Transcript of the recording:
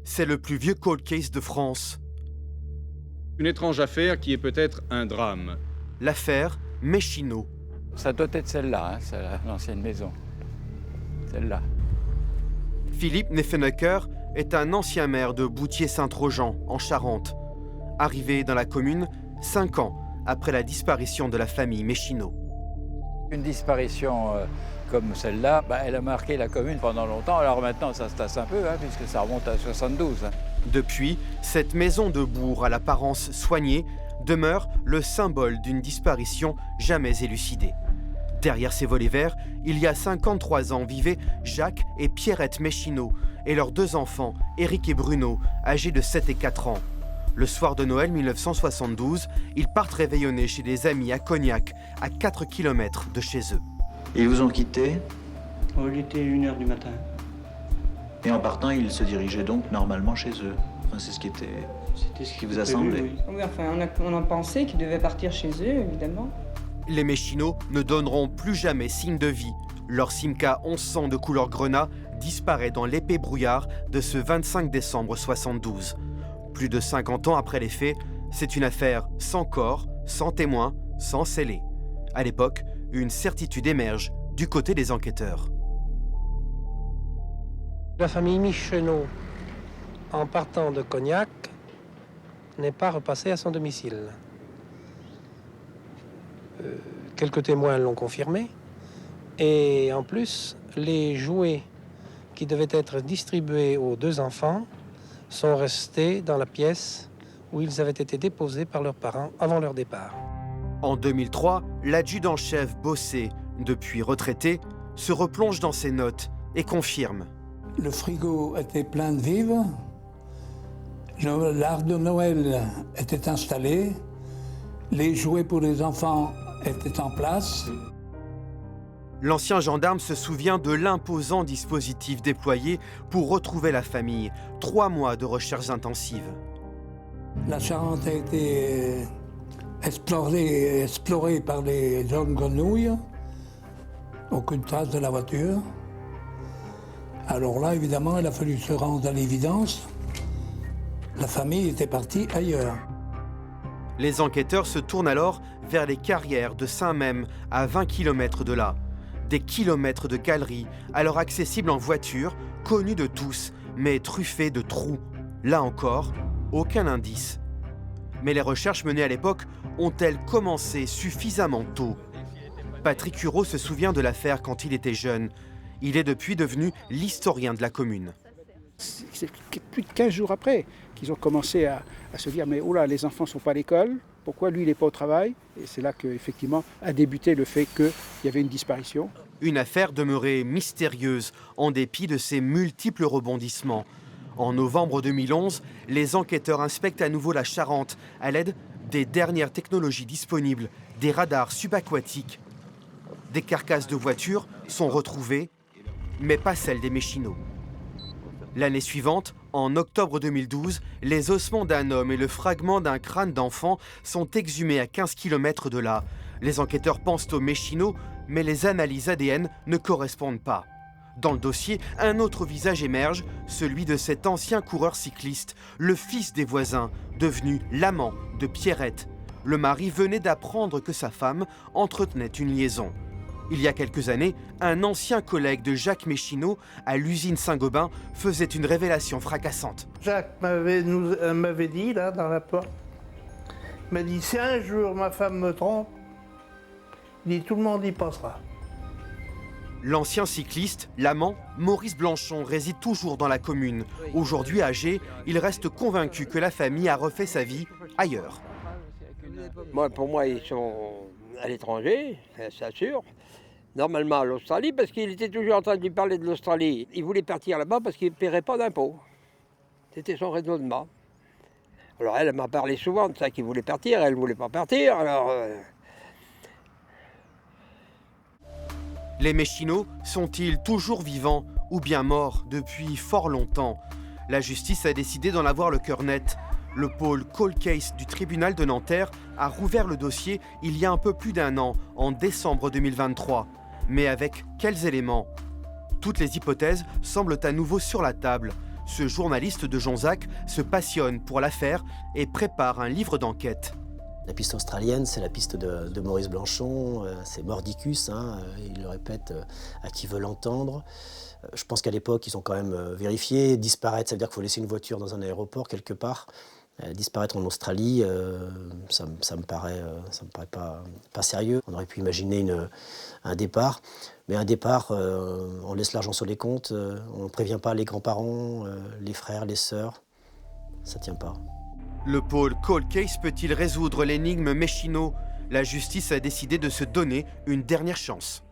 C'est le plus vieux cold case de France. Une étrange affaire qui est peut-être un drame. L'affaire Méchineau. Ça doit être celle-là, c'est l'ancienne maison. Celle-là. Philippe Neffenecker est un ancien maire de Boutier-Saint-Trojan, en Charente. Arrivé dans la commune 5 ans après la disparition de la famille Méchineau. Une disparition comme celle-là, elle a marqué la commune pendant longtemps. Alors maintenant, ça se tasse un peu, puisque ça remonte à 72. Depuis, cette maison de bourg à l'apparence soignée demeure le symbole d'une disparition jamais élucidée. Derrière ces volets verts, il y a 53 ans vivaient Jacques et Pierrette Méchineau et leurs 2 enfants, Éric et Bruno, âgés de 7 et 4 ans. Le soir de Noël 1972, ils partent réveillonner chez des amis à Cognac, à 4 km de chez eux. Ils vous ont quitté? Il était 1h du matin. Et en partant, ils se dirigeaient donc normalement chez eux. Enfin, c'est ce qui vous a semblé. Oui, enfin, on a pensé qu'ils devaient partir chez eux, évidemment. Les Méchineau ne donneront plus jamais signe de vie. Leur Simca 1100 de couleur grenat disparaît dans l'épais brouillard de ce 25 décembre 72. Plus de 50 ans après les faits, c'est une affaire sans corps, sans témoin, sans scellé. À l'époque, une certitude émerge du côté des enquêteurs. La famille Méchineau, en partant de Cognac, n'est pas repassée à son domicile. Quelques témoins l'ont confirmé. Et en plus, les jouets qui devaient être distribués aux 2 enfants sont restés dans la pièce où ils avaient été déposés par leurs parents avant leur départ. En 2003, l'adjudant-chef Bossé, depuis retraité, se replonge dans ses notes et confirme. Le frigo était plein de vivres, l'arbre de Noël était installé, les jouets pour les enfants étaient en place. L'ancien gendarme se souvient de l'imposant dispositif déployé pour retrouver la famille. 3 mois de recherches intensives. La Charente a été explorée par les hommes grenouilles. Aucune trace de la voiture. Alors là, évidemment, il a fallu se rendre à l'évidence. La famille était partie ailleurs. Les enquêteurs se tournent alors vers les carrières de Saint-Même, à 20 km de là. Des kilomètres de galeries, alors accessibles en voiture, connues de tous, mais truffées de trous. Là encore, aucun indice. Mais les recherches menées à l'époque ont-elles commencé suffisamment tôt? Patrick Hureau se souvient de l'affaire quand il était jeune. Il est depuis devenu l'historien de la commune. C'est plus de 15 jours après qu'ils ont commencé à se dire « mais oula, les enfants ne sont pas à l'école, pourquoi lui il n'est pas au travail ?» Et c'est là qu'effectivement a débuté le fait qu'il y avait une disparition. Une affaire demeurée mystérieuse en dépit de ses multiples rebondissements. En novembre 2011, les enquêteurs inspectent à nouveau la Charente à l'aide des dernières technologies disponibles, des radars subaquatiques. Des carcasses de voitures sont retrouvées, mais pas celles des Méchineau. L'année suivante, en octobre 2012, les ossements d'un homme et le fragment d'un crâne d'enfant sont exhumés à 15 km de là. Les enquêteurs pensent aux Méchineau, mais les analyses ADN ne correspondent pas. Dans le dossier, un autre visage émerge, celui de cet ancien coureur cycliste, le fils des voisins, devenu l'amant de Pierrette. Le mari venait d'apprendre que sa femme entretenait une liaison. Il y a quelques années, un ancien collègue de Jacques Méchineau à l'usine Saint-Gobain faisait une révélation fracassante. Jacques m'avait dit, là, dans la porte, il m'a dit, si un jour ma femme me trompe, il dit, tout le monde y pensera. L'ancien cycliste, l'amant, Maurice Blanchon, réside toujours dans la commune. Aujourd'hui âgé, il reste convaincu que la famille a refait sa vie ailleurs. Pour moi, ils sont à l'étranger, c'est sûr. Normalement à l'Australie, parce qu'il était toujours en train de lui parler de l'Australie. Il voulait partir là-bas parce qu'il ne paierait pas d'impôts. C'était son raisonnement. Alors elle m'a parlé souvent de ça, qu'il voulait partir, elle ne voulait pas partir. Alors, Les Méchineau sont-ils toujours vivants ou bien morts depuis fort longtemps? La justice a décidé d'en avoir le cœur net. Le pôle Cold Case du tribunal de Nanterre a rouvert le dossier il y a un peu plus d'1 an, en décembre 2023. Mais avec quels éléments? Toutes les hypothèses semblent à nouveau sur la table. ce journaliste de Jonzac se passionne pour l'affaire et prépare un livre d'enquête. La piste australienne, c'est la piste de Maurice Blanchon, c'est Mordicus, hein, il le répète à qui veut l'entendre. Je pense qu'à l'époque, ils ont quand même vérifié. Disparaître, ça veut dire qu'il faut laisser une voiture dans un aéroport quelque part. Disparaître en Australie, ça me paraît pas sérieux. On aurait pu imaginer un départ, mais un départ, on laisse l'argent sur les comptes, on ne prévient pas les grands-parents, les frères, les sœurs, ça tient pas. Le pôle Cold Case peut-il résoudre l'énigme Mechino? La justice a décidé de se donner une dernière chance.